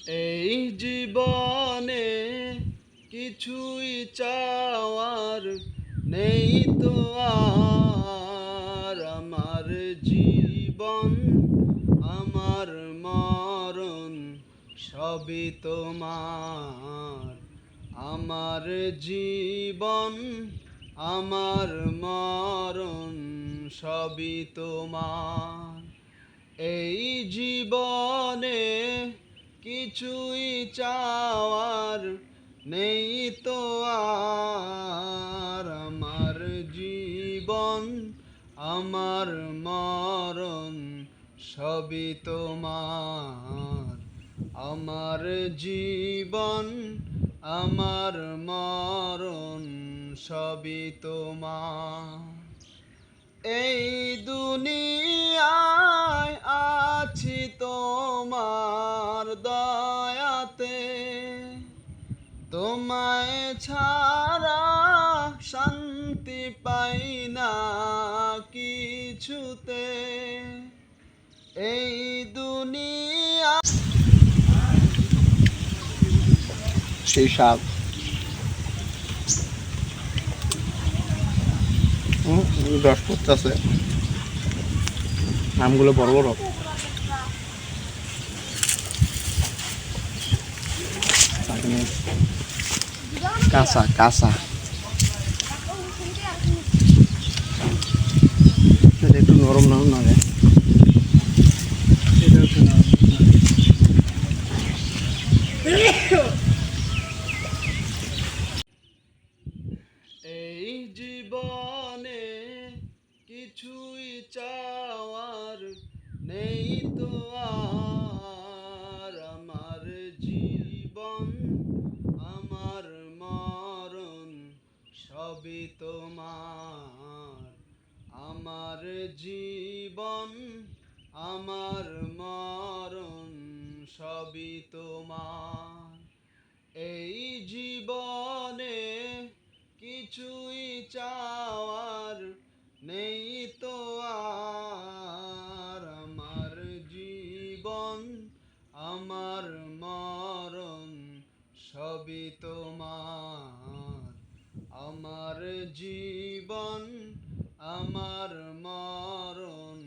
এই জীবনে কিছুই চাওয়ার নেই তো আর। আমার জীবন আমার মরণ সবই তোমার। আমার জীবন আমার মরণ সবই তোমার। এই জীবনে কিছুই চাওয়ার নেই তো আর। আমার জীবন আমার মরণ সবই তোমার। আমার জীবন আমার মরণ সবই তোমার। এই দুনিয়ায় আছি তোমার দয়াতে, তোমায় ছাড়া শান্তি পাই না কিছুতে। এই দুনিয়া সেই সাপ দশ পড়তেছে, আমগুলো বড় বড়। কাঁচা কাঁচা একটু নরম নরম লাগে। এই জীবনে কিছুই চাওয়ার নেই তো আর। আমার জীবন আমার মরণ সবই তোমার। আমার জীবন আমার মরণ সবই তোমার। এই জীবনে কিছুই চাওয়ার নেই তো আর। আমার জীবন আমার মরণ সবই তোমার। আমার জীবন আমার মরণ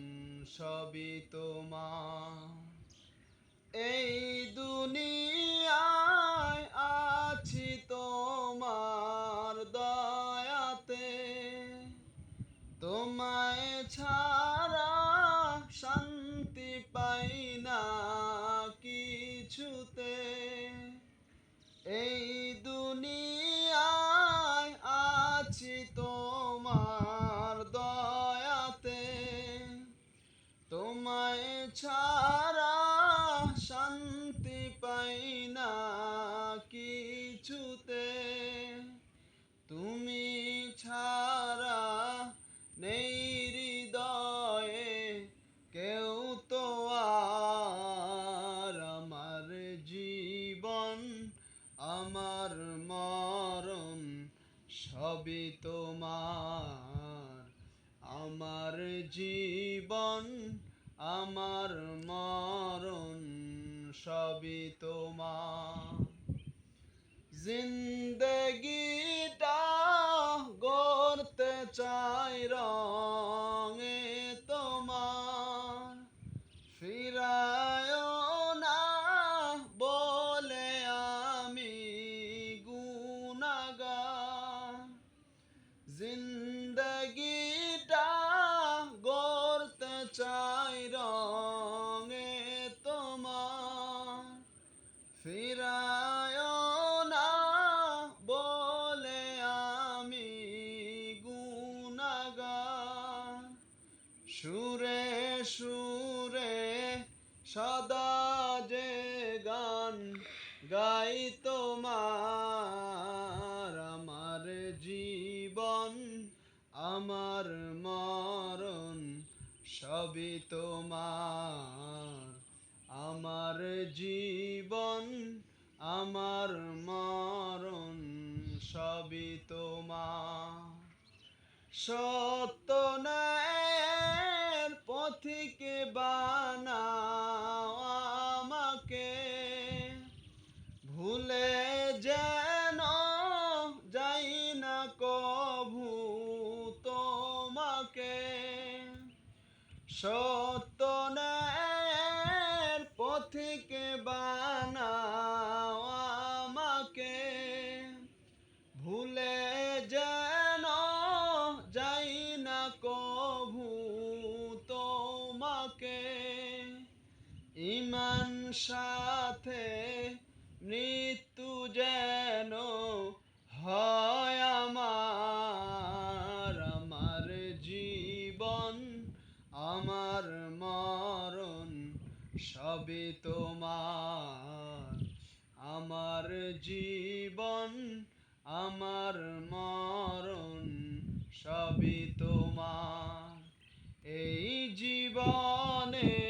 সবই তোমার। এই দুনিয়ায় আছি তোমার দয়াতে, তোমায় ছাড়া শান্তি পাই না কিছুতে। এই দুনিয়ায় আছি তোমার দয়াতে, তোমায় ছাড়া শান্তি পাই না কিছুতে। তুমি ছাড়া নেই হৃদয়ে কেউ তো আর। আমার জীবন আমার মরণ সবই তোমার। আমার জীবন আমার মরণ সবই তোমার। জিন্দগিটা গড়তে চাই রঙে তোমার, ফিরায়ও না বলে আমি গুনাহগার। জিন্দগিটা গড়তে চাই রঙে তোমার, ফিরায়ও না বলে আমি গুনাহগার। সুরে সুরে সদা যে গান গাই তোমার। আমার জীবন আমার মরণ সবই তোমার। আমার জীবন আমার মরণ সবই তোমার। সত্য ন্যায়ের পথিকে বানাও আমাকে, বেঈমান সাথে মৃত্যু যেন হয় আমার। আমার জীবন আমার মরণ সবই তোমার। আমার জীবন আমার মরণ সবই তোমার। এই জীবনে